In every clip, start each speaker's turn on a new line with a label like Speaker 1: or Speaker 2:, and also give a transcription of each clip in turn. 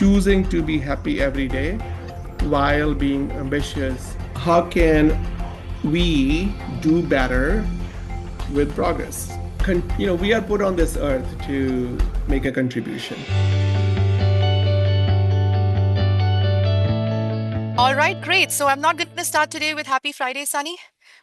Speaker 1: choosing to be happy every day while being ambitious. How can we do better with progress? We are put on this earth to make a contribution.
Speaker 2: All right, great. So I'm not going to start today with Happy Friday, Sunny,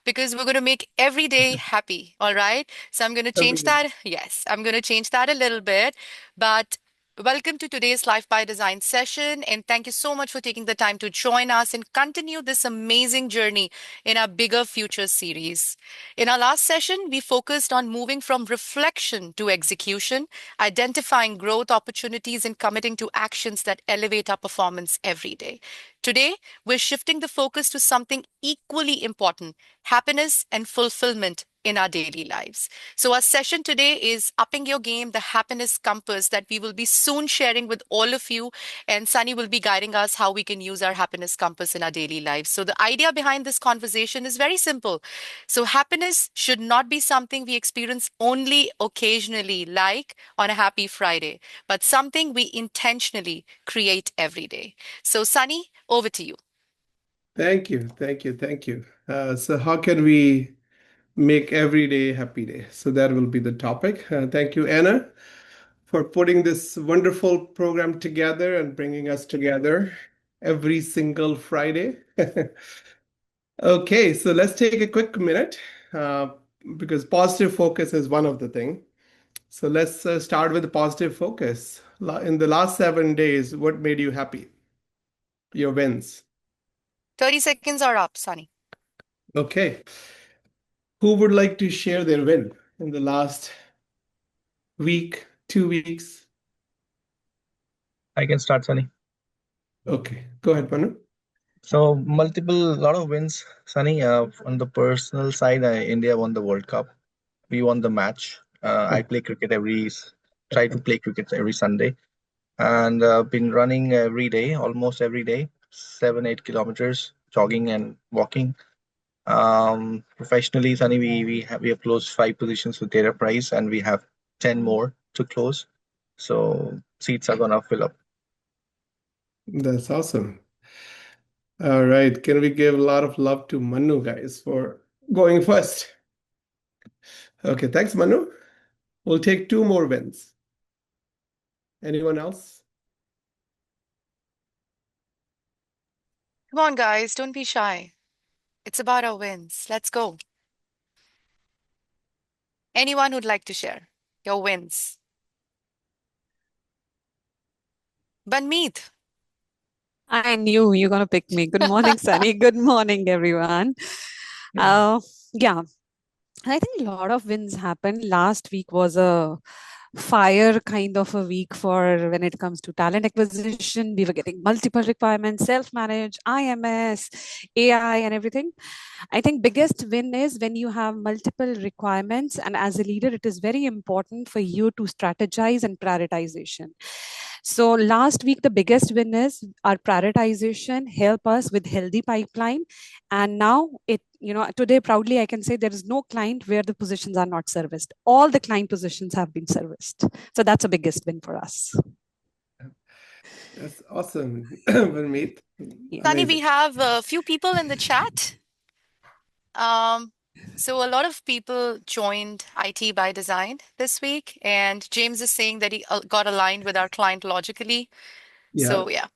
Speaker 2: because we're going to make every day happy. All right. So I'm going to change
Speaker 1: Every
Speaker 2: that. Yes, I'm going to change that a little bit. But welcome to today's Life by Design session. And thank you so much for taking the time to join us and continue this amazing journey in our Bigger Future series. In our last session, we focused on moving from reflection to execution, identifying growth opportunities, and committing to actions that elevate our performance every day. Today, we're shifting the focus to something equally important: happiness and fulfillment in our daily lives. So, our session today is Upping Your Game, the happiness compass that we will be soon sharing with all of you. And Sunny will be guiding us how we can use our happiness compass in our daily lives. So, the idea behind this conversation is very simple. So, happiness should not be something we experience only occasionally, like on a happy Friday, but something we intentionally create every day. So, Sunny, over to you.
Speaker 1: Thank you, thank you, thank you. So, how can we make every day happy day? So that will be the topic. Thank you, Anna, for putting this wonderful program together and bringing us together every single Friday. Okay, so let's take a quick minute uh, because positive focus is one of the thing. So let's start with the positive focus. In the last 7 days, what made you happy? Your wins.
Speaker 2: 30 seconds are up, Sunny.
Speaker 1: Okay, who would like to share their win in the last week, 2 weeks?
Speaker 3: I can start, Sunny.
Speaker 1: Okay, go ahead, Manu.
Speaker 3: So lot of wins, Sunny. On the personal side, India won the World Cup. We won the match. I play cricket try to play cricket every Sunday, and been running every day, almost every day, 7, 8 kilometers, jogging and walking. Professionally, Sunny, we have closed 5 positions with data price, and we have 10 more to close. So seats are gonna fill up.
Speaker 1: That's awesome. All right, can we give a lot of love to Manu, guys, for going first? Okay, thanks, Manu. We'll take two more wins. Anyone else?
Speaker 2: Come on, guys, don't be shy. It's about our wins. Let's go. Anyone who'd like to share your wins? Banmeet.
Speaker 4: I knew you're going to pick me. Good morning, Sunny. Good morning, everyone. Yeah, I think a lot of wins happened. Last week was a fire kind of a week for when it comes to talent acquisition. We were getting multiple requirements, self-manage, IMS, AI, and everything. I think biggest win is when you have multiple requirements, and as a leader, it is very important for you to strategize and prioritization. So last week, the biggest win is our prioritization help us with healthy pipeline. And now today proudly I can say there is no client where the positions are not serviced. All the client positions have been serviced. So that's a biggest win for us.
Speaker 1: That's awesome, Gurmeet.
Speaker 4: Yeah.
Speaker 2: Sunny, we
Speaker 1: Amazing.
Speaker 2: have a few people in the chat. Um, so a lot of people joined IT by Design this week, and James is saying that he got aligned with our client logically.
Speaker 1: Yeah,
Speaker 2: So yeah.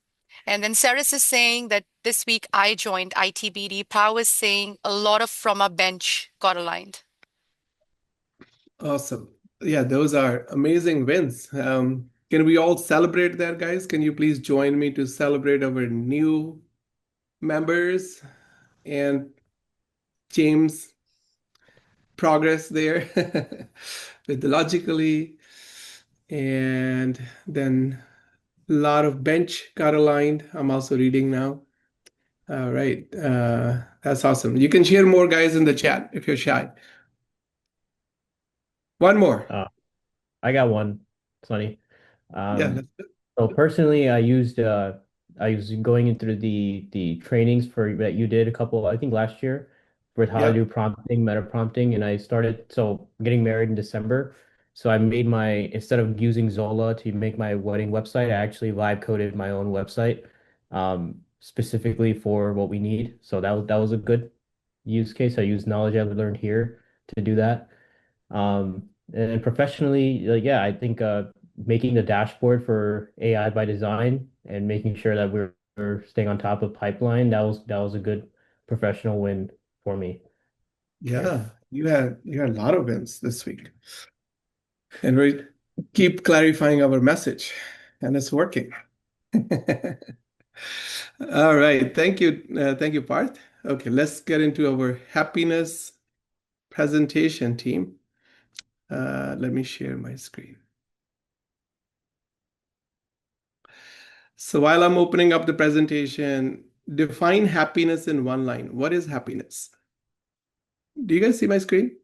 Speaker 2: And then Saris is saying that this week I joined ITBD. Pao is saying a lot of from our bench got aligned.
Speaker 1: awesome. Yeah, those are amazing wins. Can we all celebrate that, guys? Can you please join me to celebrate our new members and James' progress there with the logically, and then a lot of bench got aligned. I'm also reading now. All right. That's awesome. You can share more guys in the chat if you're shy. One more.
Speaker 5: Uh, I got one, Sunny.
Speaker 1: Yeah.
Speaker 5: Um, so personally, I was going into the trainings for that you did a couple, I think last year, with how to
Speaker 1: Yeah.
Speaker 5: do prompting, meta prompting, and I started. So I'm getting married in December, So I made instead of using Zola to make my wedding website, I actually live coded my own website specifically for what we need. So that was a good use case. I used knowledge I've learned here to do that. And then professionally, yeah, I think making the dashboard for AI by design and making sure that we're staying on top of pipeline, that was a good professional win for me here.
Speaker 1: Yeah, you had a lot of wins this week. And we keep clarifying our message, and it's working. All right. Thank you. Thank you, Parth. Okay, let's get into our happiness presentation team. Let me share my screen. So while I'm opening up the presentation, define happiness in one line. What is happiness? Do you guys see my screen?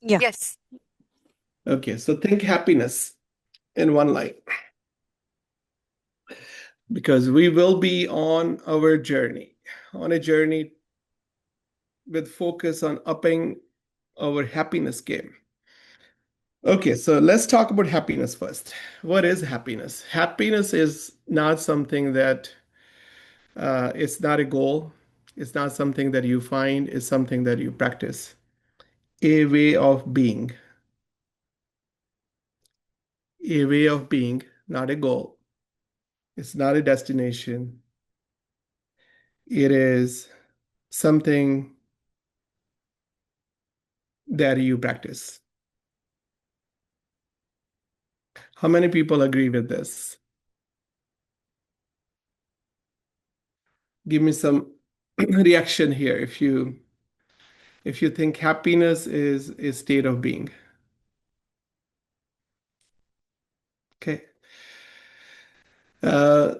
Speaker 4: Yeah.
Speaker 2: Yes.
Speaker 1: Okay, so think happiness in one line because we will be on our journey, on a journey with focus on upping our happiness game. Okay, so let's talk about happiness first. What is happiness? Happiness is not something that it's not a goal. It's not something that you find. It's something that you practice. A way of being. A way of being, not a goal. It's not a destination. It is something that you practice. How many people agree with this? Give me some reaction here if you think happiness is a state of being. Okay. Uh,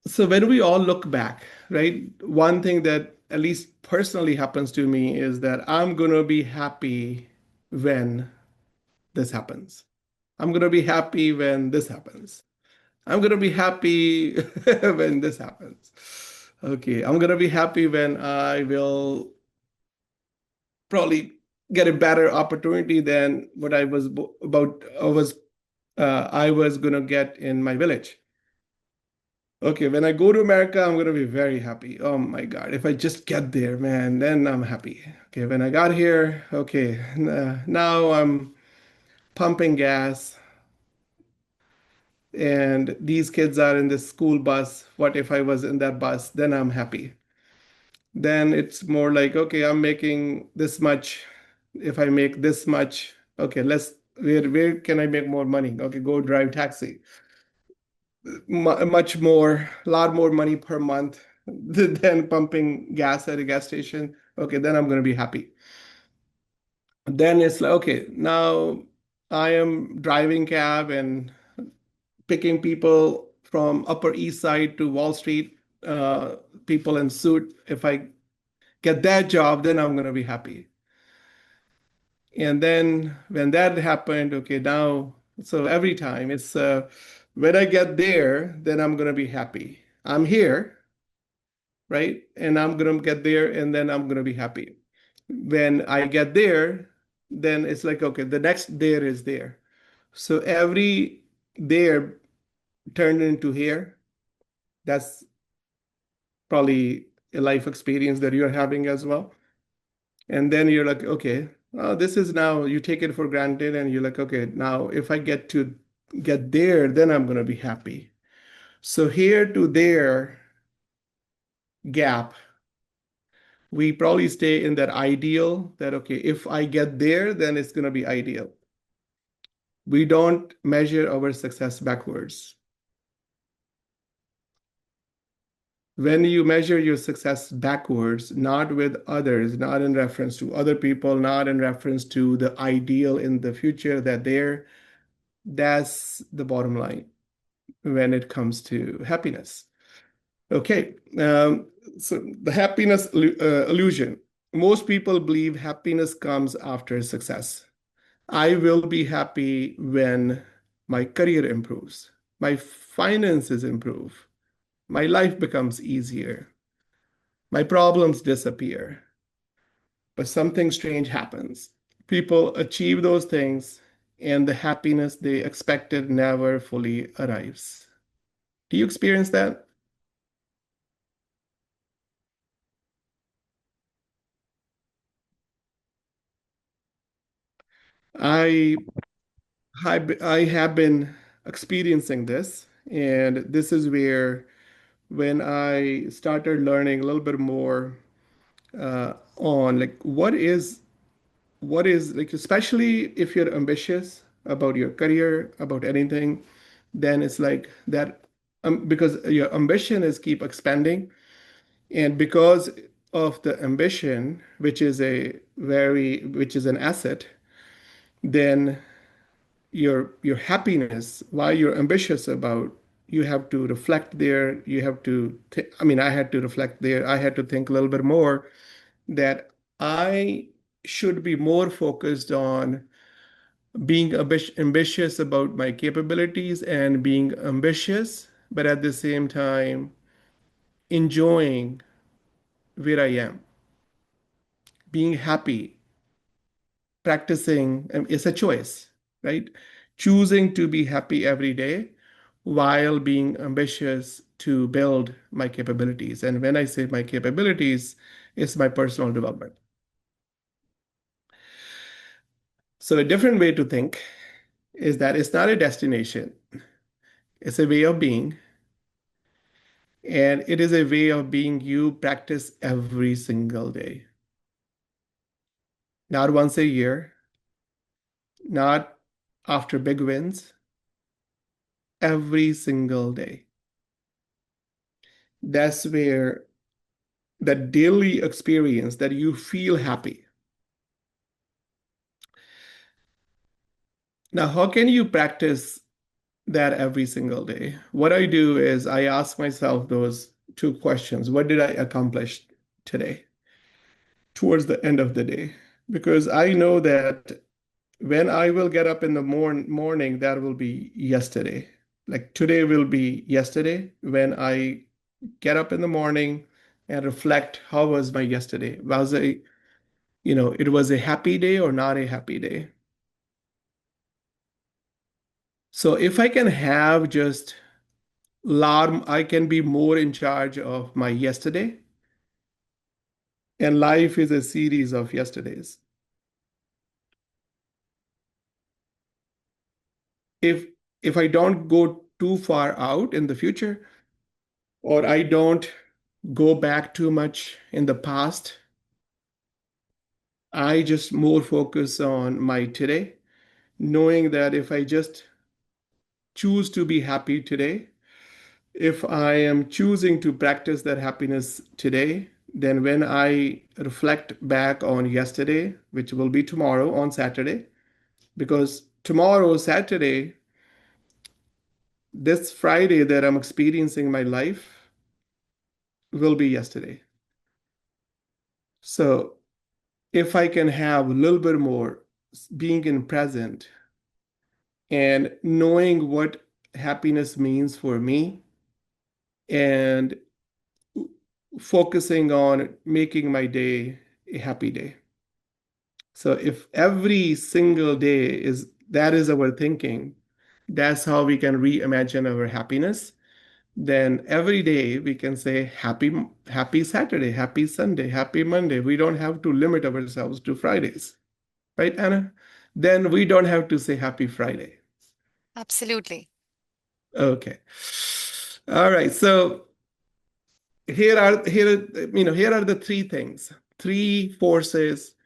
Speaker 1: so when we all look back, right, one thing that at least personally happens to me is that I'm going to be happy when this happens. I'm going to be happy when this happens. I'm going to be happy when this happens. Okay, I'm going to be happy when I will probably get a better opportunity than what I was going to get in my village. Okay, when I go to America, I'm going to be very happy. Oh my God, if I just get there, man, then I'm happy. Okay, when I got here, okay, now I'm pumping gas and these kids are in the school bus. What if I was in that bus? Then I'm happy. Then it's more like, okay, I'm making this much. If I make this much, okay, where can I make more money? Okay, go drive taxi. Much more, a lot more money per month than pumping gas at a gas station. Okay, then I'm going to be happy. Then it's like, okay, now I am driving cab and picking people from Upper East Side to Wall Street, people in suit. If I get that job, then I'm going to be happy. And then when that happened, okay, now, so every time it's when I get there, then I'm going to be happy. I'm here, right? And I'm going to get there and then I'm going to be happy. When I get there, then it's like, okay, the next there is there. So every there turned into here. That's probably a life experience that you're having as well. And then you're like, okay, this is now you take it for granted, and you're like, okay, now if I get there, then I'm gonna be happy. So here to there gap, we probably stay in that ideal that okay, if I get there, then it's gonna be ideal. We don't measure our success backwards. When you measure your success backwards, not with others, not in reference to other people, not in reference to the ideal in the future that's the bottom line when it comes to happiness. Okay, so the happiness illusion. Most people believe happiness comes after success. I will be happy when my career improves, my finances improve, my life becomes easier, my problems disappear. But something strange happens. People achieve those things, and the happiness they expected never fully arrives. Do you experience that? I I have been experiencing this, and this is where when I started learning a little bit more on like what is like, especially if you're ambitious about your career, about anything, then it's like that because your ambition is keep expanding, and because of the ambition, which is an asset, then your happiness, while you're ambitious about, you have to reflect there. You have to I mean, I had to reflect there. I had to think a little bit more that I should be more focused on being ambitious about my capabilities and being ambitious, but at the same time enjoying where I am, being happy, practicing. It's a choice, right? Choosing to be happy every day while being ambitious to build my capabilities. And when I say my capabilities, it's my personal development. So a different way to think is that it's not a destination, it's a way of being. And it is a way of being you practice every single day, not once a year, not after big wins, every single day. That's where that daily experience that you feel happy. Now, how can you practice that every single day? What I do is I ask myself those two questions. What did I accomplish today towards the end of the day? Because I know that when I will get up in the morning, that will be yesterday. Like today will be yesterday when I get up in the morning and reflect how was my yesterday? It was a happy day or not a happy day. So if I can have just alarm, I can be more in charge of my yesterday. And life is a series of yesterdays. If if I don't go too far out in the future, or I don't go back too much in the past, I just more focus on my today, knowing that if I just choose to be happy today, if I am choosing to practice that happiness today, then when I reflect back on yesterday, which will be tomorrow on Saturday, because tomorrow, Saturday, this Friday that I'm experiencing my life will be yesterday. So if I can have a little bit more being in present and knowing what happiness means for me and focusing on making my day a happy day. So if every single day is our thinking, that's how we can reimagine our happiness. Then every day we can say happy Saturday, happy Sunday, happy Monday. We don't have to limit ourselves to Fridays, right, Anna? Then we don't have to say happy Friday.
Speaker 2: Absolutely.
Speaker 1: Okay. All right. So here are the three things, three forces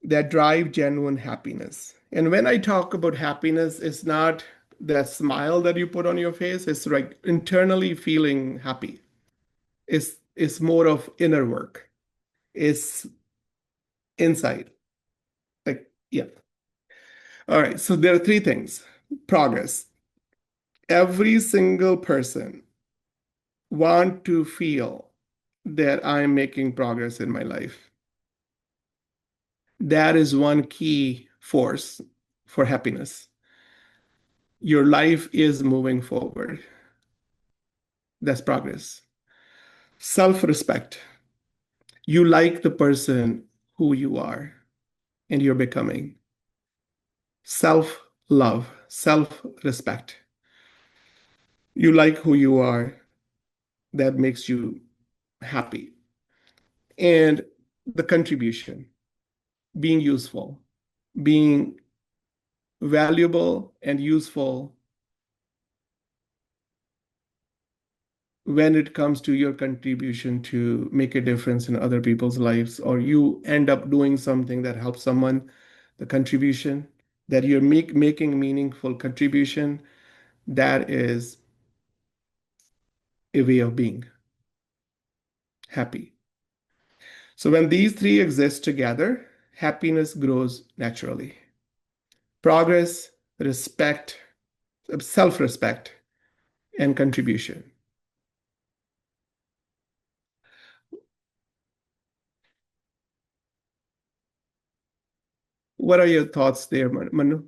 Speaker 1: that drive genuine happiness. And when I talk about happiness, it's not that smile that you put on your face. It's like internally feeling happy. It's more of inner work. It's inside. Like, yeah. All right. So there are three things. Progress. Every single person want to feel that I'm making progress in my life. That is one key force for happiness. Your life is moving forward. That's progress. Self respect. You like the person who you are. and you're becoming. Self-love, self-respect. You like who you are, that makes you happy. And the contribution, being useful, being valuable and useful when it comes to your contribution to make a difference in other people's lives, or you end up doing something that helps someone, the contribution that you're making meaningful contribution, that is a way of being happy. So when these three exist together, happiness grows naturally. Progress, respect, self-respect, and contribution. What are your thoughts there, Manu?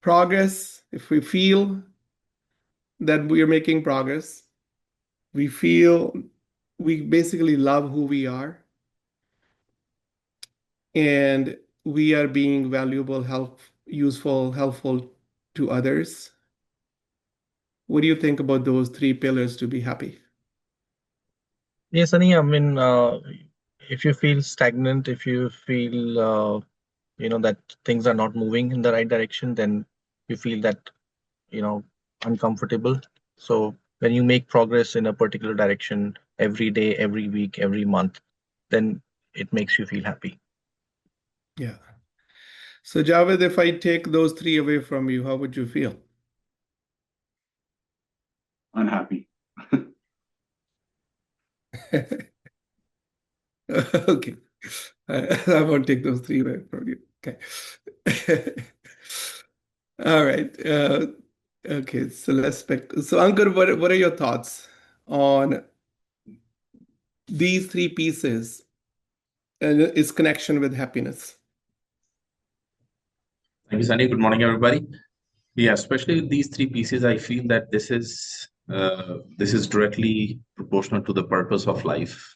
Speaker 1: Progress, if we feel that we are making progress, we feel we basically love who we are, and we are being valuable, useful, helpful to others. What do you think about those three pillars to be happy?
Speaker 3: Yes, Sunny. I mean, if you feel stagnant, if you feel that things are not moving in the right direction, then you feel that you know uncomfortable. So when you make progress in a particular direction every day, every week, every month, then it makes you feel happy.
Speaker 1: Yeah. So, Javed, if I take those three away from you, how would you feel?
Speaker 6: Unhappy.
Speaker 1: Okay. I won't take those three away from you. Okay. All right. Okay. So let's pick. So, Ankur, what are your thoughts on these three pieces and its connection with happiness?
Speaker 6: Thank you, Sunny. Good morning, everybody. Yeah, especially with these three pieces, I feel that this is directly proportional to the purpose of life.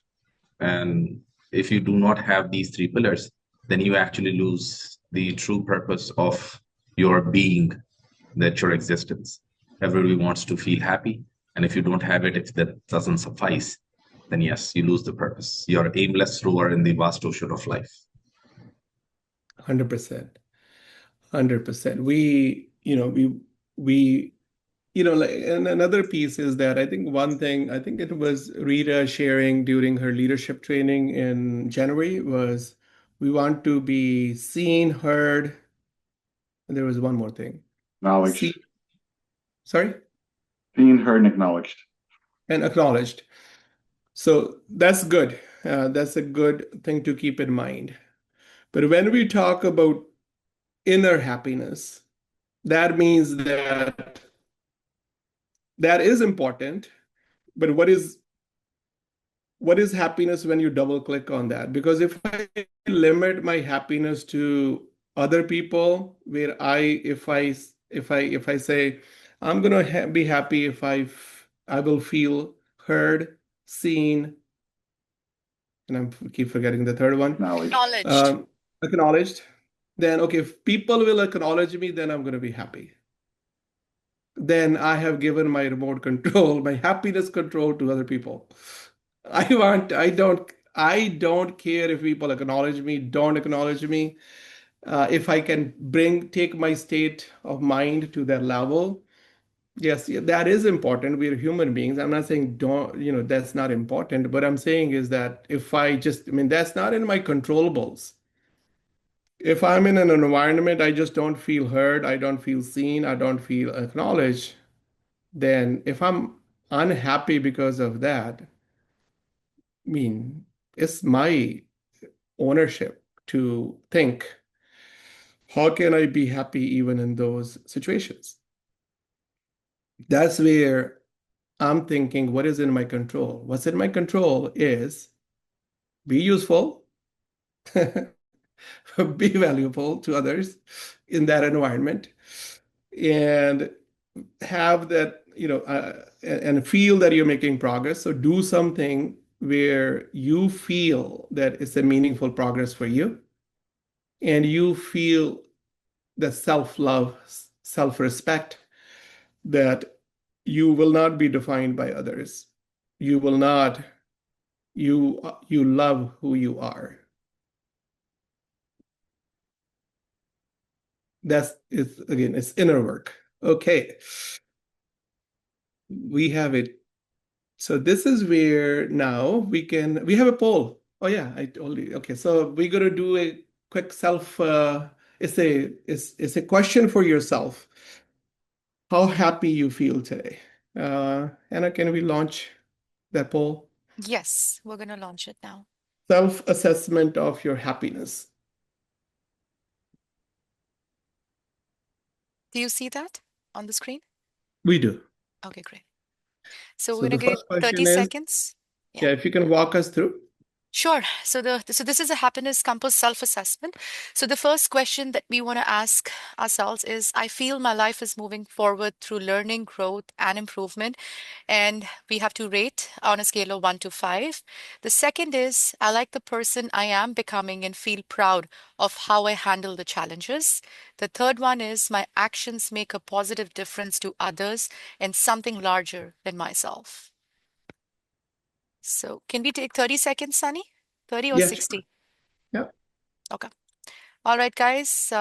Speaker 6: And if you do not have these three pillars, then you actually lose the true purpose of your being, that your existence. Everybody wants to feel happy, and if you don't have it, if that doesn't suffice, then yes, you lose the purpose. You're aimless rower in the vast ocean of life.
Speaker 1: 100%. 100%. Like, and another piece is that I think one thing, I think it was Rita sharing during her leadership training in January, was we want to be seen, heard, and there was one more thing.
Speaker 7: Acknowledged.
Speaker 1: Sorry?
Speaker 7: Seen, heard, and acknowledged.
Speaker 1: And acknowledged. So that's good. That's a good thing to keep in mind. But when we talk about inner happiness, that means that is important. But what is happiness when you double click on that? Because if I limit my happiness to other people, where if I say I'm gonna be happy if I will feel heard, seen, and I keep forgetting the third one,
Speaker 2: Acknowledged.
Speaker 1: acknowledged. Then okay, if people will acknowledge me, then I'm gonna be happy. Then I have given my remote control, my happiness control to other people. I don't care if people acknowledge me, don't acknowledge me. If I can take my state of mind to that level, yes, yeah, that is important. We're human beings. I'm not saying don't, that's not important. But I'm saying is that I mean, that's not in my controllables. If I'm in an environment, I just don't feel heard, I don't feel seen, I don't feel acknowledged, then if I'm unhappy because of that, I mean, it's my ownership to think, how can I be happy even in those situations? That's where I'm thinking, what is in my control? What's in my control is be useful, be valuable to others in that environment, and have that, and feel that you're making progress. So do something where you feel that it's a meaningful progress for you. and you feel the self-love, self-respect, that you will not be defined by others. You will not, you love who you are. That's it's again, it's inner work. Okay. We have it. So this is where now we have a poll. Oh yeah, I told you. Okay, so we're gonna do a quick self it's a question for yourself. How happy you feel today. Anna, can we launch that poll?
Speaker 2: Yes, we're going to launch it now.
Speaker 1: Self-assessment of your happiness.
Speaker 2: Do you see that on the screen?
Speaker 1: We do.
Speaker 2: Okay, great. So
Speaker 1: So
Speaker 2: we're
Speaker 1: the
Speaker 2: going to give
Speaker 1: first
Speaker 2: 30
Speaker 1: question is,
Speaker 2: seconds. Yeah.
Speaker 1: yeah, if you can walk us through.
Speaker 2: Sure. So this is a happiness compass self-assessment. So the first question that we want to ask ourselves is, I feel my life is moving forward through learning, growth, and improvement. And we have to rate on a scale of 1 to 5. The second is, I like the person I am becoming and feel proud of how I handle the challenges. The third one is, my actions make a positive difference to others and something larger than myself. So can we take 30 seconds, Sunny? 30 or
Speaker 1: Yeah, sure.
Speaker 2: 60?
Speaker 1: Yeah.
Speaker 2: Okay. All right, guys,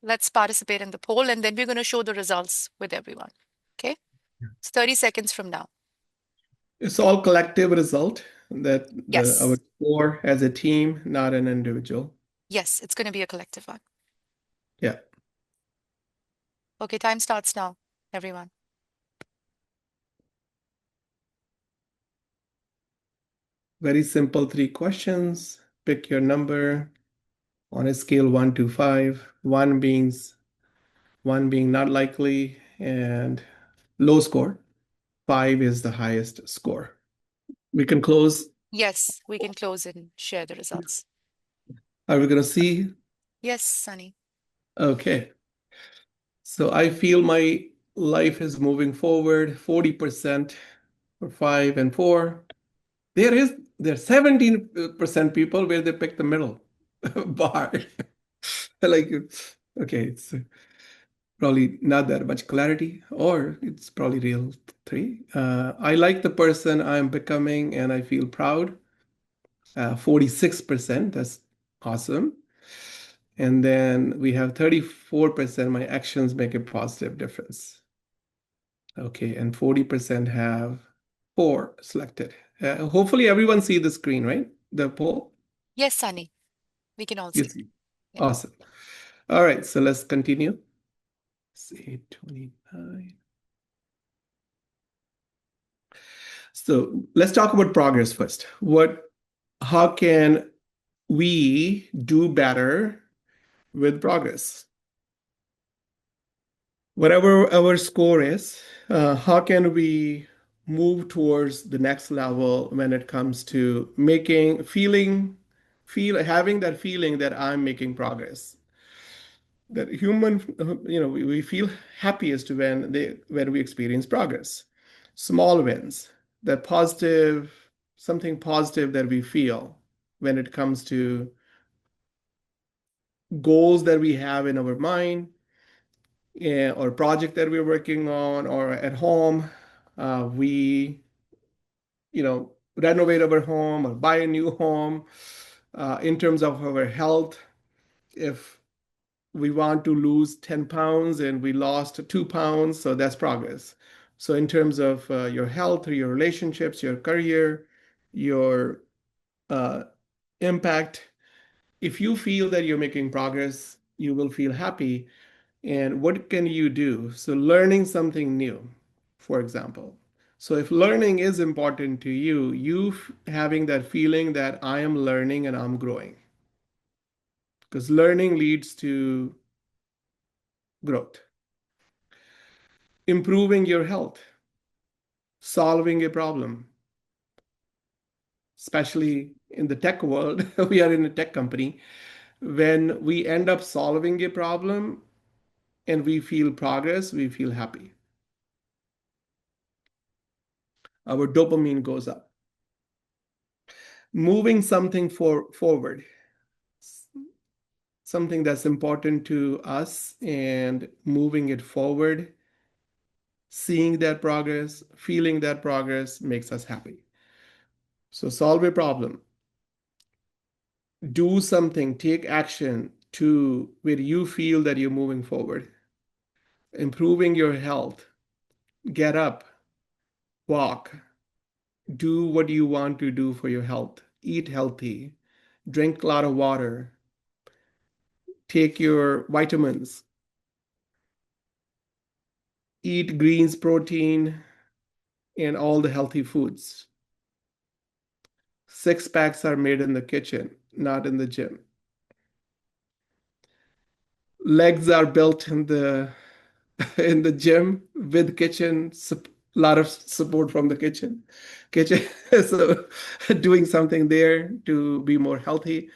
Speaker 2: let's participate in the poll and then we're going to show the results with everyone. Okay. It's 30 seconds from now.
Speaker 1: It's all collective result that our
Speaker 2: Yes.
Speaker 1: score as a team, not an individual.
Speaker 2: Yes, it's going to be a collective one.
Speaker 1: Yeah.
Speaker 2: Okay, time starts now, everyone.
Speaker 1: Very simple 3 questions. Pick your number on a scale 1 to 5. One being not likely and low score. 5 is the highest score. We can close.
Speaker 2: Yes, we can close and share the results.
Speaker 1: Are we gonna see?
Speaker 2: Yes, Sunny.
Speaker 1: Okay. So I feel my life is moving forward. 40% for 5 and 4. There's 17% people where they pick the middle bar. Like, okay, it's probably not that much clarity, or it's probably real 3. I like the person I'm becoming and I feel proud. 46%, that's awesome. And then we have 34%, my actions make a positive difference. Okay, and 40% have 4 selected. Hopefully everyone see the screen, right? The poll?
Speaker 2: Yes, Sunny. We can all
Speaker 1: You
Speaker 2: see.
Speaker 1: see.
Speaker 2: Yeah.
Speaker 1: Awesome. All right, so let's continue. It's 8:29. So let's talk about progress first. How can we do better with progress? Whatever our score is, how can we move towards the next level when it comes to having that feeling that I'm making progress? That we feel happiest when we experience progress. Small wins, that positive, something positive that we feel when it comes to goals that we have in our mind, or project that we're working on, or at home, we renovate our home or buy a new home. In terms of our health, if we want to lose 10 pounds and we lost 2 pounds, so that's progress. So in terms of your health or your relationships, your career, your uh, impact, if you feel that you're making progress, you will feel happy. And what can you do? So learning something new, for example. So if learning is important to you, having that feeling that I am learning and I'm growing, because learning leads to growth. Improving your health, solving a problem, especially in the tech world. We are in a tech company. When we end up solving a problem and we feel progress, we feel happy. Our dopamine goes up. Moving something forward. something that's important to us and moving it forward, seeing that progress, feeling that progress makes us happy. So solve a problem, do something, take action to where you feel that you're moving forward, improving your health, get up, walk, do what you want to do for your health, eat healthy, drink a lot of water, take your vitamins, eat greens, protein, and all the healthy foods. Six packs are made in the kitchen, not in the gym. Legs are built in the in the gym with kitchen, a lot of support from the kitchen. So doing something there to be more healthy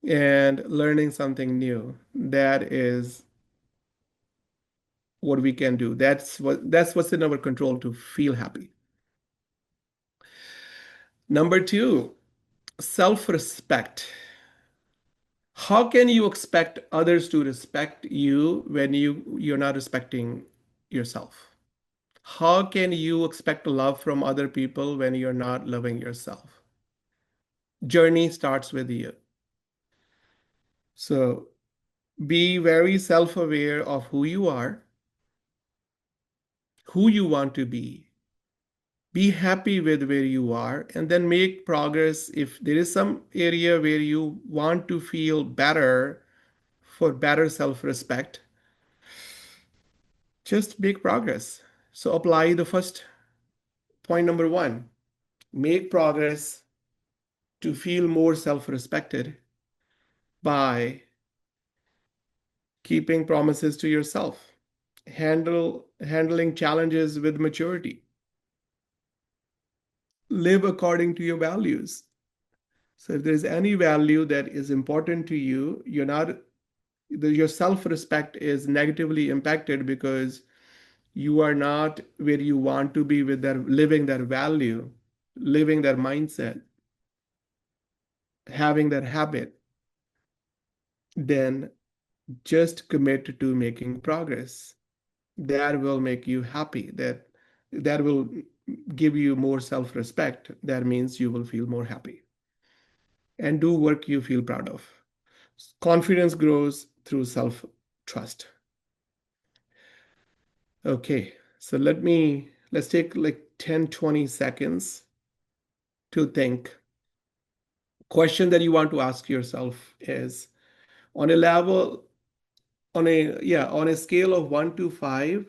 Speaker 1: and learning something new. That is what we can do. That's what's in our control to feel happy. Number two, self-respect. How can you expect others to respect you when you're not respecting yourself? How can you expect love from other people when you're not loving yourself? Journey starts with you. So be very self-aware of who you are, who you want to be happy with where you are, and then make progress. If there is some area where you want to feel better for better self-respect, just make progress. So apply the first point, number one, make progress to feel more self-respected by keeping promises to yourself, handling challenges with maturity, live according to your values. So if there's any value that is important to you, your self-respect is negatively impacted because you are not where you want to be with their living their value, living their mindset, having that habit. Then just commit to making progress. That will make you happy. That will give you more self-respect. That means you will feel more happy and do work you feel proud of. Confidence grows through self-trust. Okay, so let's take like 10-20 seconds to think. Question that you want to ask yourself is, on a level, on a scale of 1 to 5,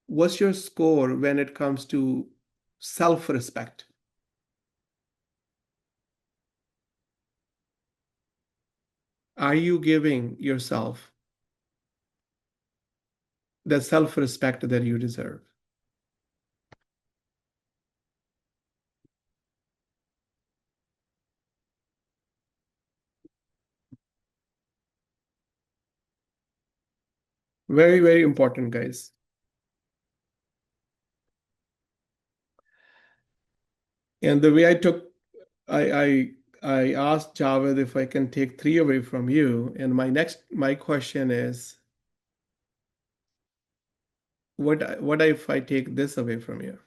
Speaker 1: what's your score when it comes to self-respect? Are you giving yourself the self-respect that you deserve? Very, very important, guys. And the way I asked Javed if I can take 3 away from you, and my question is, what if I take this away from you?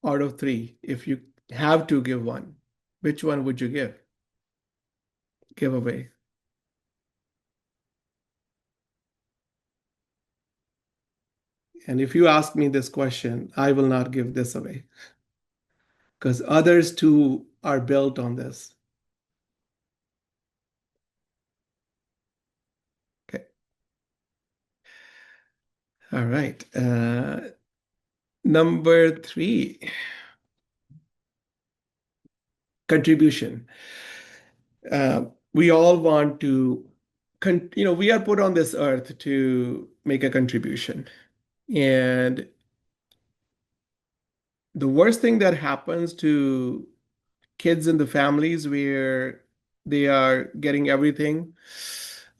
Speaker 1: Out of 3, if you have to give one, which one would you give away? And if you ask me this question, I will not give this away because others too are built on this. Okay. All right. Number 3, contribution. We all want to, we are put on this earth to make a contribution. And the worst thing that happens to kids in the families where they are getting everything,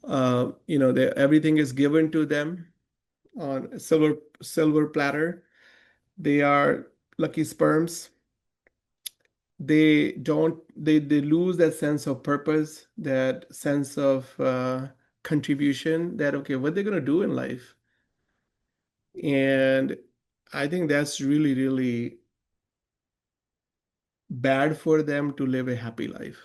Speaker 1: everything is given to them on a silver platter. They are lucky sperms. they lose that sense of purpose, that sense of contribution, that okay, what they're gonna do in life. And I think that's really, really bad for them to live a happy life.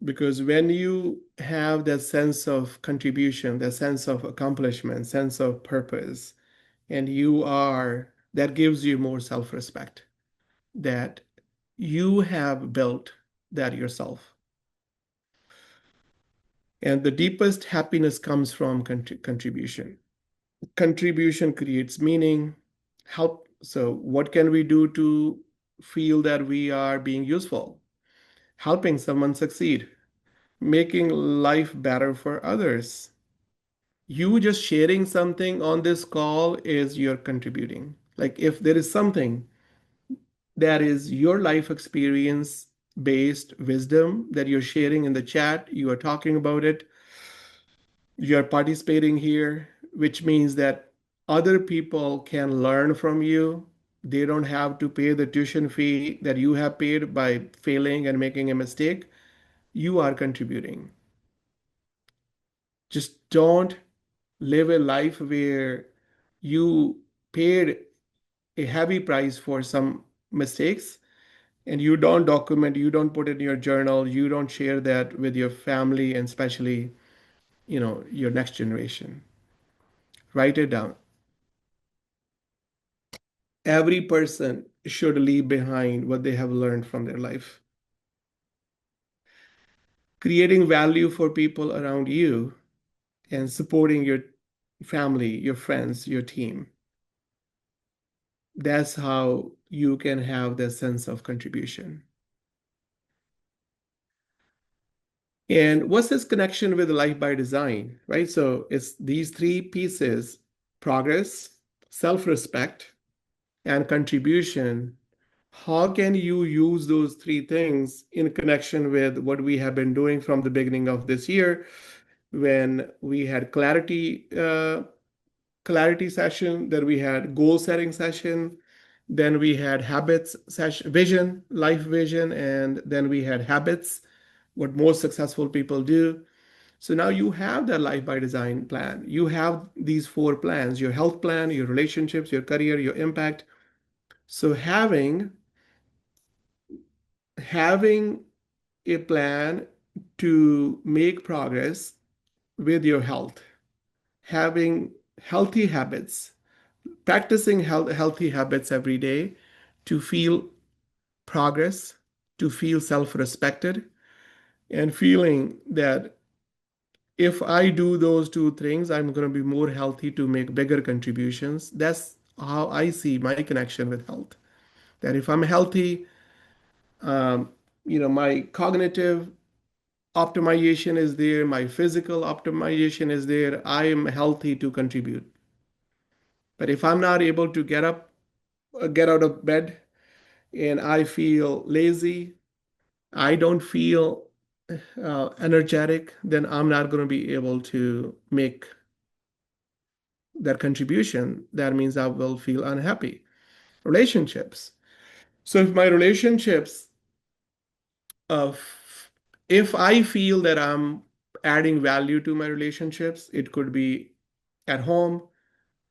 Speaker 1: Because when you have that sense of contribution, that sense of accomplishment, sense of purpose, and that gives you more self-respect, that you have built that yourself. And the deepest happiness comes from contribution. Contribution creates meaning, help. So, what can we do to feel that we are being useful? Helping someone succeed, making life better for others. You just sharing something on this call is you're contributing. Like if there is something that is your life experience based wisdom that you're sharing in the chat, you are talking about it, you're participating here, which means that other people can learn from you. They don't have to pay the tuition fee that you have paid by failing and making a mistake. You are contributing. Just don't live a life where you paid a heavy price for some mistakes and you don't document, you don't put it in your journal, you don't share that with your family and especially, your next generation. Write it down. Every person should leave behind what they have learned from their life. Creating value for people around you and supporting your family, your friends, your team. That's how you can have the sense of contribution. And what's this connection with life by design, right? So it's these three pieces: progress, self respect, and contribution. How can you use those three things in connection with what we have been doing from the beginning of this year when we had clarity session, then we had goal setting session, then we had habits session, vision, life vision, and then we had habits, what most successful people do. So now you have that life by design plan. You have these four plans: your health plan, your relationships, your career, your impact. So having a plan to make progress with your health, having healthy habits, practicing healthy habits every day to feel progress, to feel self-respected, and feeling that if I do those two things, I'm going to be more healthy to make bigger contributions. That's how I see my connection with health. That if I'm healthy, um, my cognitive optimization is there, my physical optimization is there, I am healthy to contribute. But if I'm not able to get out of bed and I feel lazy, I don't feel energetic, then I'm not going to be able to make that contribution. That means I will feel unhappy. Relationships. So if my relationships, of if I feel that I'm adding value to my relationships, it could be at home,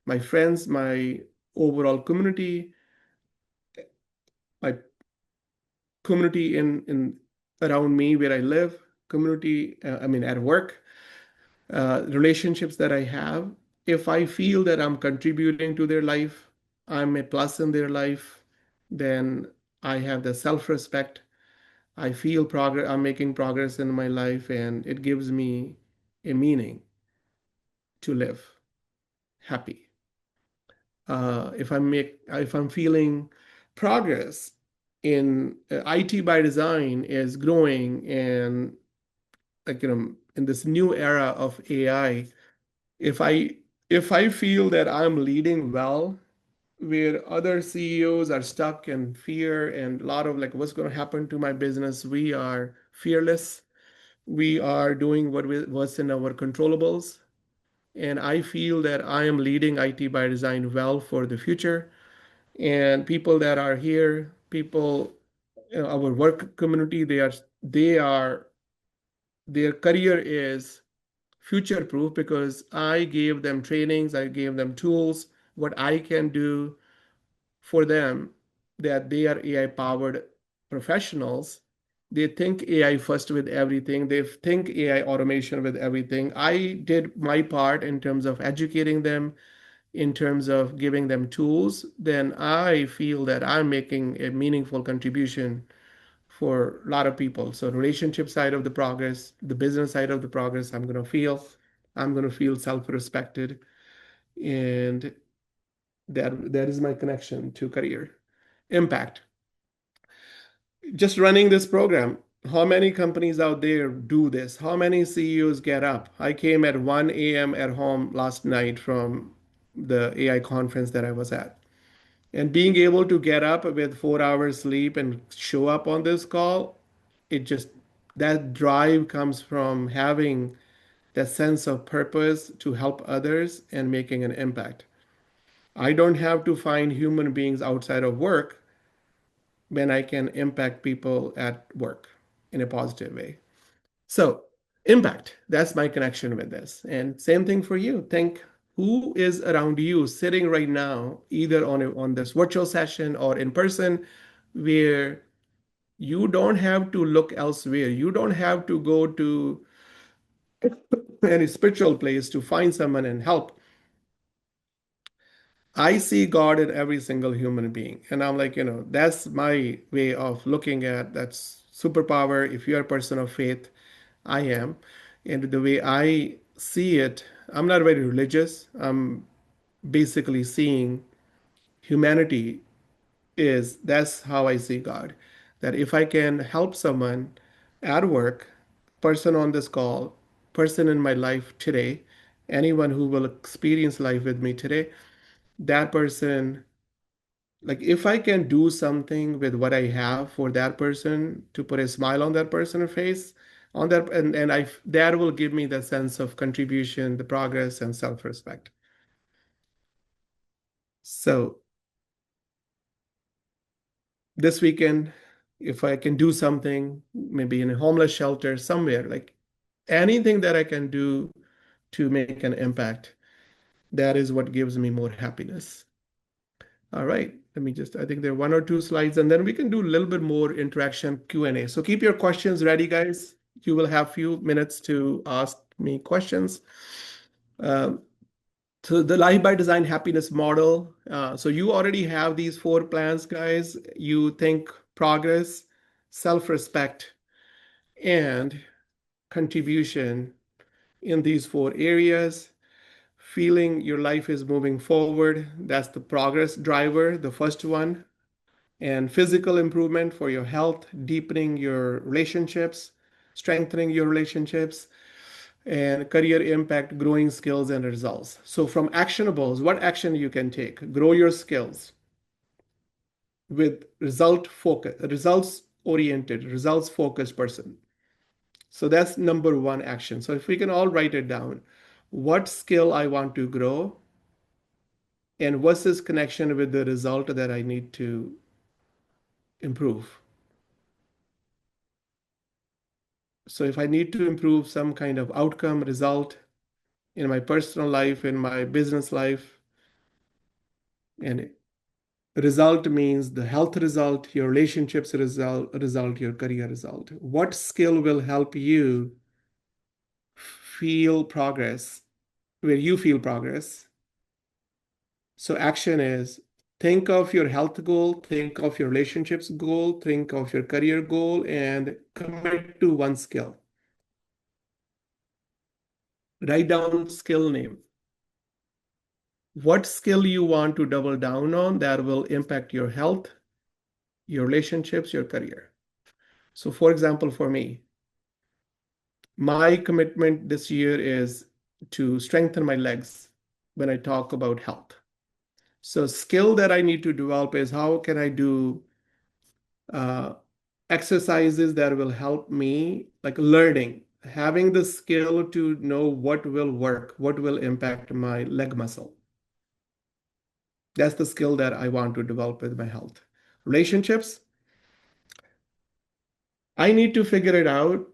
Speaker 1: my friends, my overall community, my community in around me where I live, community, I mean at work, relationships that I have. If I feel that I'm contributing to their life, I'm a plus in their life, then I have the self-respect. I feel progress, I'm making progress in my life, and it gives me a meaning to live happy. If I'm feeling progress in IT by design is growing, and like in this new era of AI, if I if I feel that I'm leading well, where other CEOs are stuck in fear and a lot of like what's going to happen to my business, we are fearless. We are doing what's in our controllables, and I feel that I am leading IT by design well for the future. And people that are here, people our work community, their career is future proof because I gave them trainings, I gave them tools, what I can do for them, that they are AI powered professionals. They think AI first with everything. They think AI automation with everything. I did my part in terms of educating them, in terms of giving them tools. Then I feel that I'm making a meaningful contribution for a lot of people. So relationship side of the progress, the business side of the progress, I'm going to feel self-respected, and that is my connection to career impact. Just running this program, how many companies out there do this? How many CEOs get up? I came at 1 a.m. at home last night from the AI conference that I was at. And being able to get up with 4 hours sleep and show up on this call, it just, that drive comes from having that sense of purpose to help others and making an impact. I don't have to find human beings outside of work when I can impact people at work in a positive way. So, impact, that's my connection with this. And same thing for you. Think who is around you sitting right now, either on this virtual session or in person, where you don't have to look elsewhere. You don't have to go to any spiritual place to find someone and help. I see God in every single human being. And I'm like, that's my way of looking at that's superpower. If you're a person of faith, I am. And the way I see it, I'm not very religious. I'm basically seeing humanity is that's how I see God. That if I can help someone at work, person on this call, person in my life today, anyone who will experience life with me today, that person, like if I can do something with what I have for that person to put a smile on that person's face, on that, and I that will give me the sense of contribution, the progress, and self-respect. So this weekend, if I can do something, maybe in a homeless shelter somewhere, like anything that I can do to make an impact, that is what gives me more happiness. All right, I think there are 1 or 2 slides, and then we can do a little bit more interaction Q&A. So keep your questions ready, guys. You will have few minutes to ask me questions. So the Life by Design happiness model. So you already have these 4 plans, guys. You think progress, self-respect, and contribution in these 4 areas. Feeling your life is moving forward. That's the progress driver, the first one. And physical improvement for your health, deepening your relationships, strengthening your relationships, and career impact, growing skills and results. So from actionables, what action you can take? Grow your skills with results oriented, results focused person. So that's number 1 action. So if we can all write it down, what skill I want to grow and what's this connection with the result that I need to improve. So if I need to improve some kind of outcome, result in my personal life, in my business life, and result means the health result, your relationships result, your career result. What skill will help you feel progress, where you feel progress? So action is think of your health goal, think of your relationships goal, think of your career goal, and commit to one skill. Write down skill name. What skill you want to double down on that will impact your health, your relationships, your career. So for example, for me, my commitment this year is to strengthen my legs when I talk about health. So skill that I need to develop is how can I do uh, exercises that will help me, like learning, having the skill to know what will work, what will impact my leg muscle. That's the skill that I want to develop with my health. Relationships, I need to figure it out,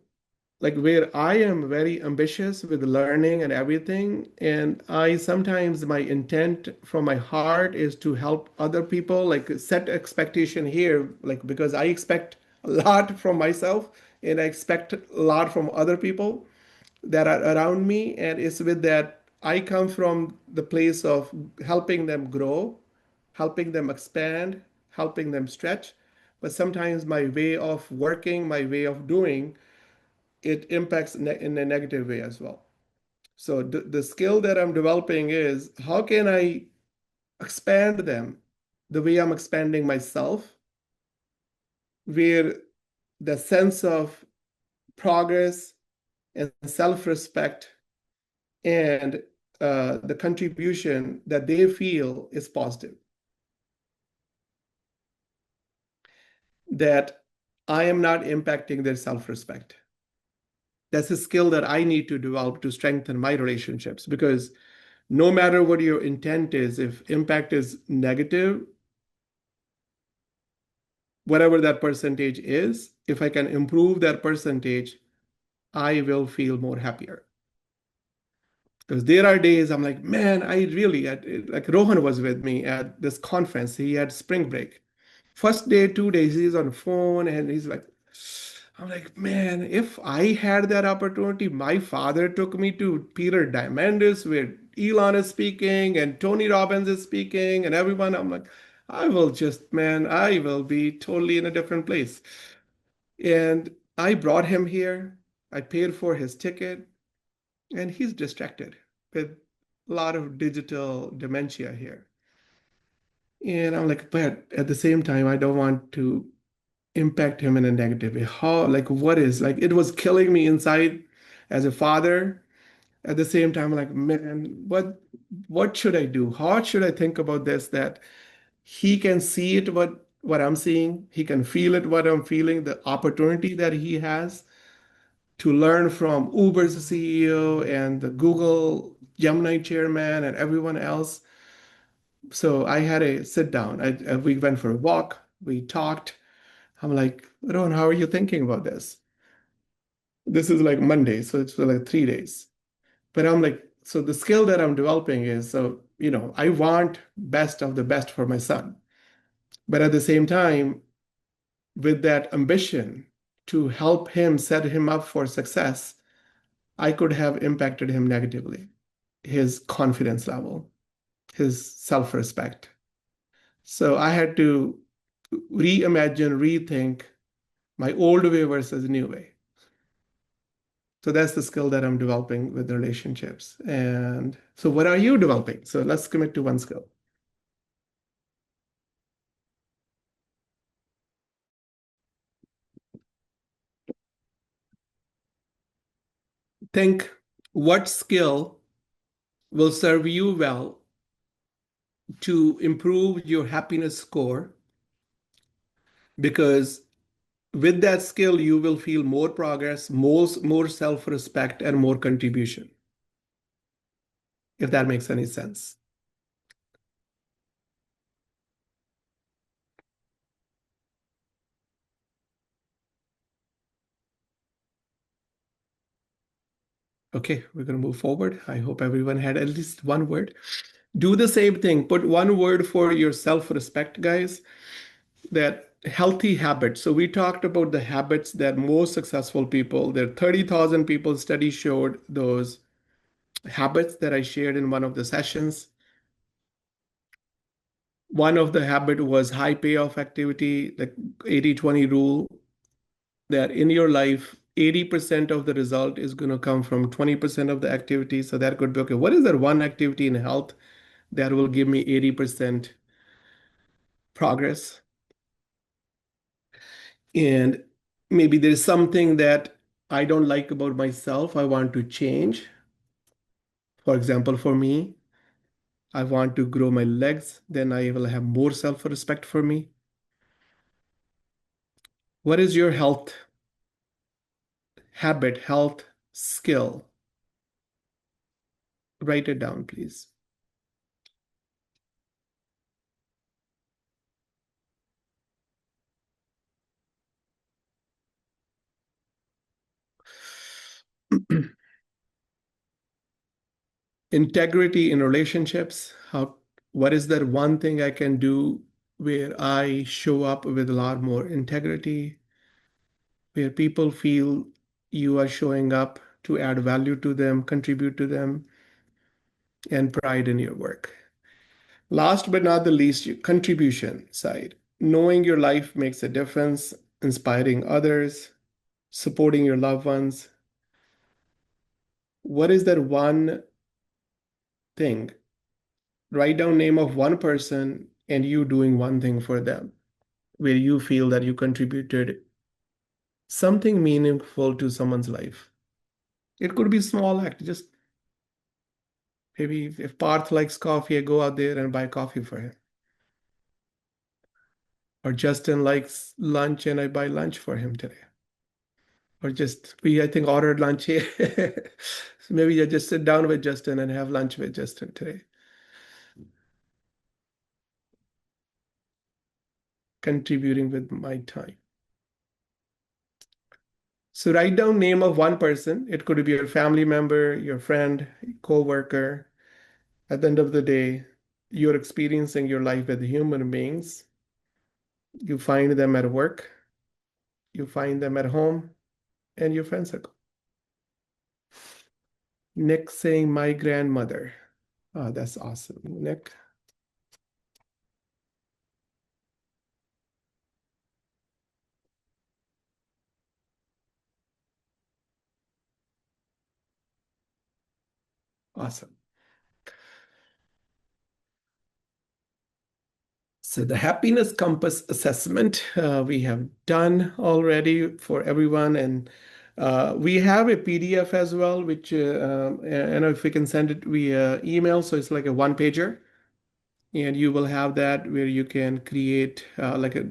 Speaker 1: like where I am very ambitious with learning and everything. And I sometimes my intent from my heart is to help other people, like set expectation here, like because I expect a lot from myself and I expect a lot from other people that are around me. And it's with that I come from the place of helping them grow, helping them expand, helping them stretch. But sometimes my way of working, my way of doing, it impacts in a negative way as well. So the skill that I'm developing is how can I expand them the way I'm expanding myself, where the sense of progress and self-respect and the contribution that they feel is positive. That I am not impacting their self-respect. That's a skill that I need to develop to strengthen my relationships, because no matter what your intent is, if impact is negative, whatever that percentage is, if I can improve that percentage, I will feel more happier. Because there are days I'm like, man, I really, like Rohan was with me at this conference. He had spring break. First day, 2 days, he's on phone and he's like, I'm like, man, if I had that opportunity, my father took me to Peter Diamandis where Elon is speaking and Tony Robbins is speaking and everyone. I'm like, I will just, man, I will be totally in a different place. And I brought him here. I paid for his ticket and he's distracted with a lot of digital dementia here. And I'm like, but at the same time, I don't want to impact him in a negative way. How, like, what is, like, it was killing me inside as a father. At the same time, like, man, what should I do? How should I think about this? That he can see it, what I'm seeing, he can feel it, what I'm feeling, the opportunity that he has to learn from Uber's CEO and the Google Gemini chairman and everyone else. So I had a sit down. We went for a walk. We talked. I'm like, Ron, how are you thinking about this? This is like Monday, so it's for like 3 days. But I'm like, so the skill that I'm developing is, so, I want best of the best for my son. But at the same time, with that ambition to help him set him up for success, I could have impacted him negatively, his confidence level, his self-respect. So I had to reimagine, rethink my old way versus new way. So that's the skill that I'm developing with relationships. And so what are you developing? So let's commit to one skill. Think what skill will serve you well to improve your happiness score, because with that skill you will feel more progress, more self-respect and more contribution, if that makes any sense. Okay, we're going to move forward. I hope everyone had at least one word. Do the same thing. Put one word for your self-respect, guys. That healthy habits. So we talked about the habits that most successful people, there 30,000 people study showed those habits that I shared in one of the sessions. One of the habit was high payoff activity, like 80-20 rule, that in your life, 80% of the result is going to come from 20% of the activity. So that could be, okay, what is that one activity in health that will give me 80% progress? And maybe there's something that I don't like about myself, I want to change. For example, for me, I want to grow my legs, then I will have more self-respect for me. What is your health habit, health skill? Write it down, please. Integrity in relationships. What is that one thing I can do where I show up with a lot more integrity, where people feel you are showing up to add value to them, contribute to them, and pride in your work. Last but not the least, your contribution side. Knowing your life makes a difference, inspiring others, supporting your loved ones. What is that one thing? Write down name of one person and you doing one thing for them where you feel that you contributed something meaningful to someone's life. It could be small act, just maybe if Parth likes coffee, I go out there and buy coffee for him. Or Justin likes lunch and I buy lunch for him today. Or just we, I think, ordered lunch here. So maybe I just sit down with Justin and have lunch with Justin today. Contributing with my time. So write down name of one person. It could be your family member, your friend, co-worker. At the end of the day, you're experiencing your life with human beings. You find them at work, you find them at home, and your friend circle. Nick saying my grandmother. Oh, that's awesome, Nick. Awesome. So the happiness compass assessment we have done already for everyone, and we have a PDF as well, which and if we can send it via email, so it's like a one pager, and you will have that where you can create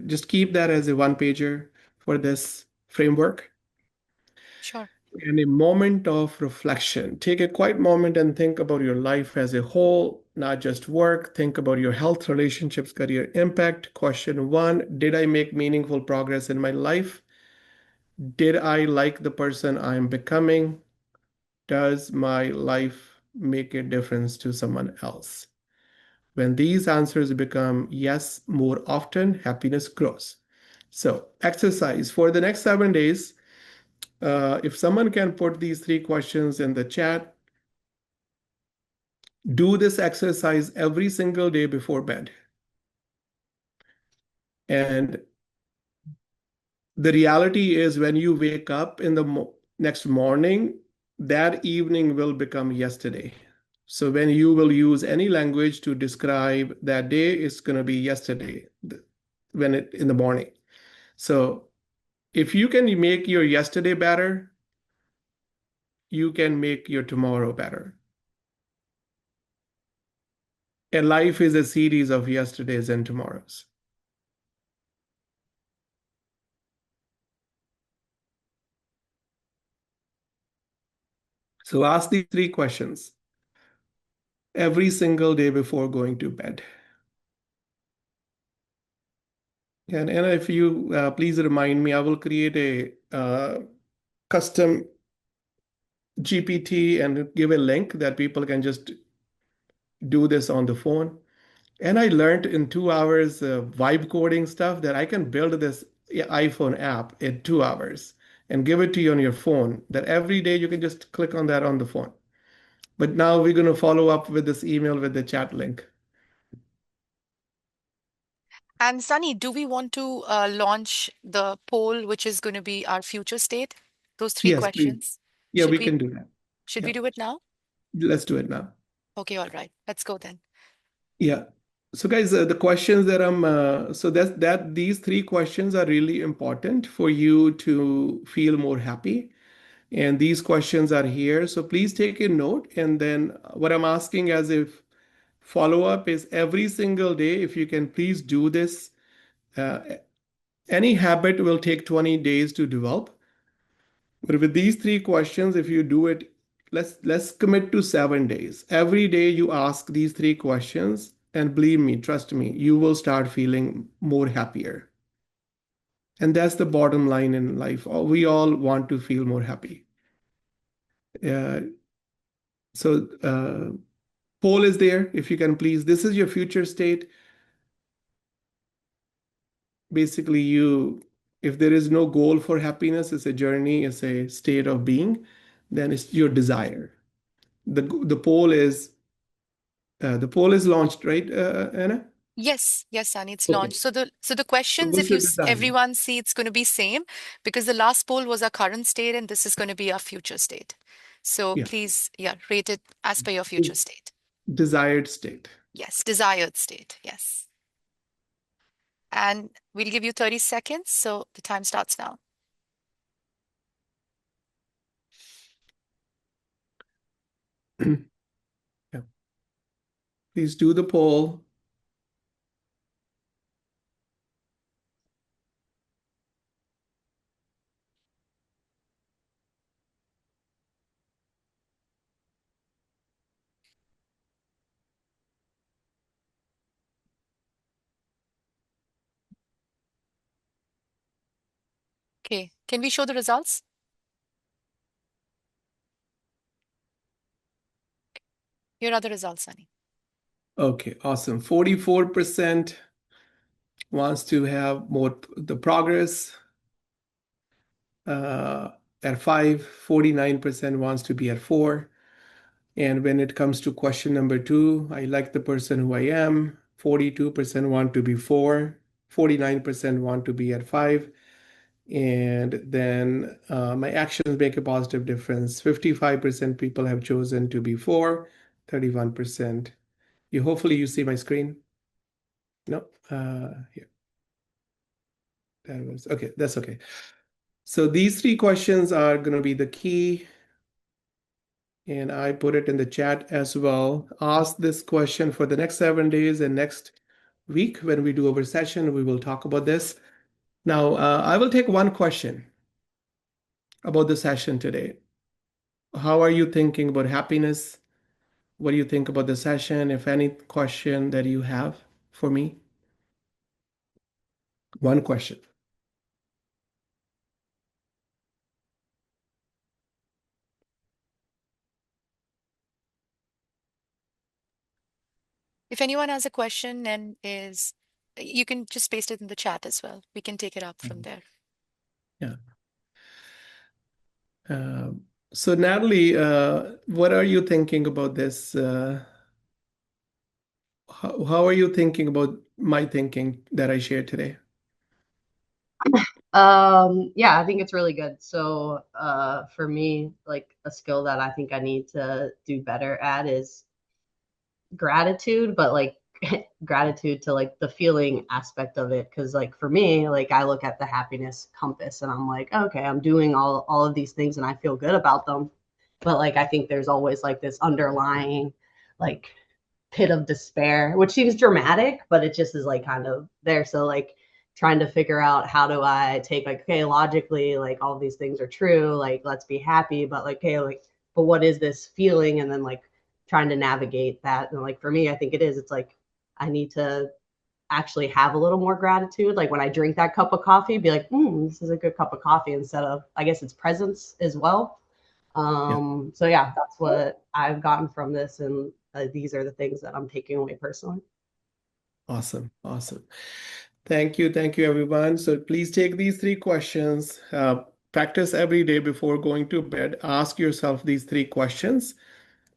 Speaker 1: just keep that as a one pager for this framework.
Speaker 2: Sure.
Speaker 1: And a moment of reflection. Take a quiet moment and think about your life as a whole, not just work. Think about your health, relationships, career impact. Question one, did I make meaningful progress in my life? Did I like the person I'm becoming? Does my life make a difference to someone else? When these answers become yes more often, happiness grows. So, exercise for the next 7 days. If someone can put these three questions in the chat, do this exercise every single day before bed. And the reality is, when you wake up in the next morning, that evening will become yesterday. So when you will use any language to describe that day, it's going to be yesterday when it in the morning. So if you can make your yesterday better, you can make your tomorrow better. And life is a series of yesterdays and tomorrows. So ask these three questions every single day before going to bed. And if you please remind me, I will create a custom GPT and give a link that people can just do this on the phone. And I learned in 2 hours vibe coding stuff that I can build this iPhone app in 2 hours and give it to you on your phone. That every day you can just click on that on the phone. But now we're going to follow up with this email with the chat link.
Speaker 2: And Sunny, do we want to launch the poll, which is going to be our future state? Those three
Speaker 1: Yes, please.
Speaker 2: questions.
Speaker 1: Yeah,
Speaker 2: Should
Speaker 1: we
Speaker 2: we
Speaker 1: can do that.
Speaker 2: should
Speaker 1: Yeah,
Speaker 2: we do it now?
Speaker 1: let's do it now.
Speaker 2: Okay, all right. Let's go then.
Speaker 1: Yeah. So guys, the questions that so that these three questions are really important for you to feel more happy. And these questions are here. So please take a note. And then what I'm asking as if follow up is every single day, if you can please do this. Uh, any habit will take 20 days to develop. But with these three questions, if you do it, let's commit to 7 days. Every day you ask these three questions, and believe me, trust me, you will start feeling more happier. And that's the bottom line in life. We all want to feel more happy. Uh, so poll is there. If you can please, this is your future state. Basically, if there is no goal for happiness, it's a journey, it's a state of being, then it's your desire. The poll is launched, right, Anna?
Speaker 2: Yes, yes, Sunny, it's
Speaker 1: Okay.
Speaker 2: launched. So the
Speaker 1: So
Speaker 2: questions,
Speaker 1: what's
Speaker 2: if
Speaker 1: your desire?
Speaker 2: everyone see, it's going to be same because the last poll was our current state, and this is going to be our future state. So
Speaker 1: Yeah.
Speaker 2: please, yeah, rate it as per your future state.
Speaker 1: Desired state.
Speaker 2: Yes, desired state. Yes. And we'll give you 30 seconds. So the time starts now.
Speaker 1: Yeah. Please do the poll.
Speaker 2: Okay. Can we show the results? Here are the results, Sunny.
Speaker 1: Okay, awesome. 44% wants to have more the progress uh, at 5, 49% wants to be at 4. And when it comes to question number 2, I like the person who I am. 42% want to be 4, 49% want to be at 5. And then my actions make a positive difference. 55% people have chosen to be 4, 31%. Hopefully you see my screen. No, here. That was okay. That's okay. So these 3 questions are going to be the key, and I put it in the chat as well. Ask this question for the next 7 days, and next week when we do our session, we will talk about this. Now, I will take one question about the session today. How are you thinking about happiness? What do you think about the session? If any question that you have for me, one question.
Speaker 2: If anyone has a question and you can just paste it in the chat as well. We can take it up from there.
Speaker 1: Yeah. So Natalie, what are you thinking about this? How are you thinking about my thinking that I shared today?
Speaker 8: Yeah, I think it's really good. So, for me, like a skill that I think I need to do better at is gratitude, but like gratitude to like the feeling aspect of it. Cause like for me, like I look at the happiness compass and I'm like, okay, I'm doing all of these things and I feel good about them. But like I think there's always like this underlying like pit of despair, which seems dramatic, but it just is like kind of there. So like trying to figure out how do I take like, okay, logically, like all these things are true, like let's be happy, but like, okay, like, but what is this feeling? And then like trying to navigate that. And like for me, I think it's like I need to actually have a little more gratitude. Like when I drink that cup of coffee, be like, this is a good cup of coffee instead of, I guess it's presence as well.
Speaker 1: Yeah,
Speaker 8: So yeah, that's what I've gotten from this, and these are the things that I'm taking away personally.
Speaker 1: awesome, awesome. Thank you, everyone. So please take these 3 questions. Practice every day before going to bed. Ask yourself these 3 questions,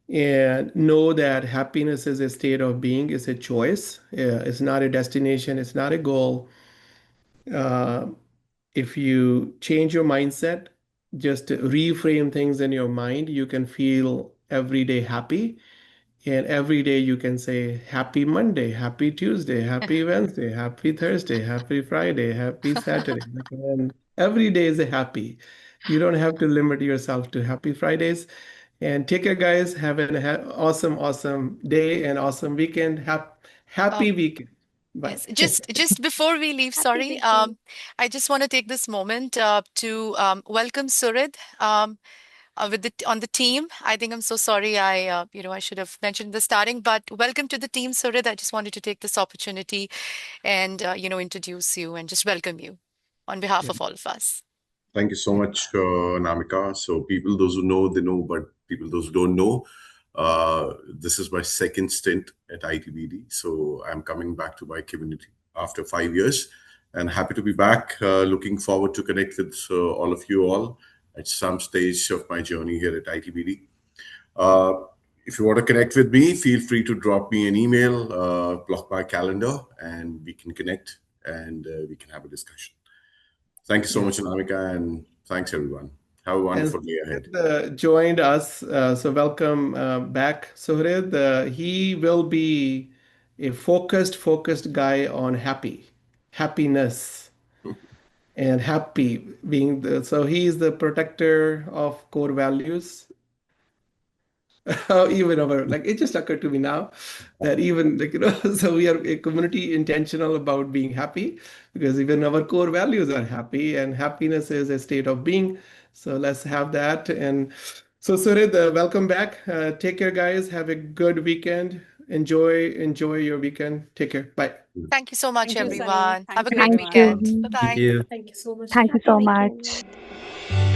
Speaker 1: and know that happiness is a state of being. It's a choice. It's not a destination. It's not a goal. Uh, if you change your mindset, just reframe things in your mind, you can feel every day happy. And every day you can say happy Monday, happy Tuesday, happy Wednesday, happy Thursday, happy Friday, happy Saturday. And every day is a happy. You don't have to limit yourself to happy Fridays. And take care, guys. Have an awesome, awesome day and awesome weekend. Happy
Speaker 2: Um,
Speaker 1: weekend. Bye.
Speaker 2: yes, just before we leave,
Speaker 4: Happy
Speaker 2: sorry,
Speaker 4: weekend.
Speaker 2: I just want to take this moment to welcome Surid on the team. I think I'm so sorry. I should have mentioned the starting, but welcome to the team, Surid. I just wanted to take this opportunity and introduce you and just welcome you on behalf
Speaker 1: Yeah.
Speaker 2: of all of us.
Speaker 9: Thank you so much, Namika. So, people, those who know, they know, but people, those who don't know, this is my second stint at ITBD. So, I'm coming back to my community after 5 years and happy to be back. Looking forward to connect with all of you all at some stage of my journey here at ITBD. Uh, if you want to connect with me, feel free to drop me an email, block my calendar, and we can connect and we can have a discussion. Thank you so
Speaker 1: Yeah.
Speaker 9: much, Anamika, and thanks everyone. Have a
Speaker 1: And
Speaker 9: wonderful day ahead.
Speaker 1: joined us. So welcome back, Suhrid. He will be a focused guy on happiness, and happy being the. So he is the protector of core values. Even our, like, it just occurred to me now that even, like, so we are a community intentional about being happy, because even our core values are happy, and happiness is a state of being. So let's have that. And so, Surid, welcome back. Take care, guys. Have a good weekend. Enjoy your weekend. Take care. Bye.
Speaker 2: Thank you so much,
Speaker 4: Thank you, Sunny.
Speaker 2: everyone. Have
Speaker 4: Thank
Speaker 2: a
Speaker 4: you,
Speaker 2: great
Speaker 10: Thank
Speaker 4: everyone.
Speaker 2: weekend.
Speaker 10: you.
Speaker 2: Bye
Speaker 6: Thank
Speaker 2: bye.
Speaker 6: you.
Speaker 10: Thank you so much.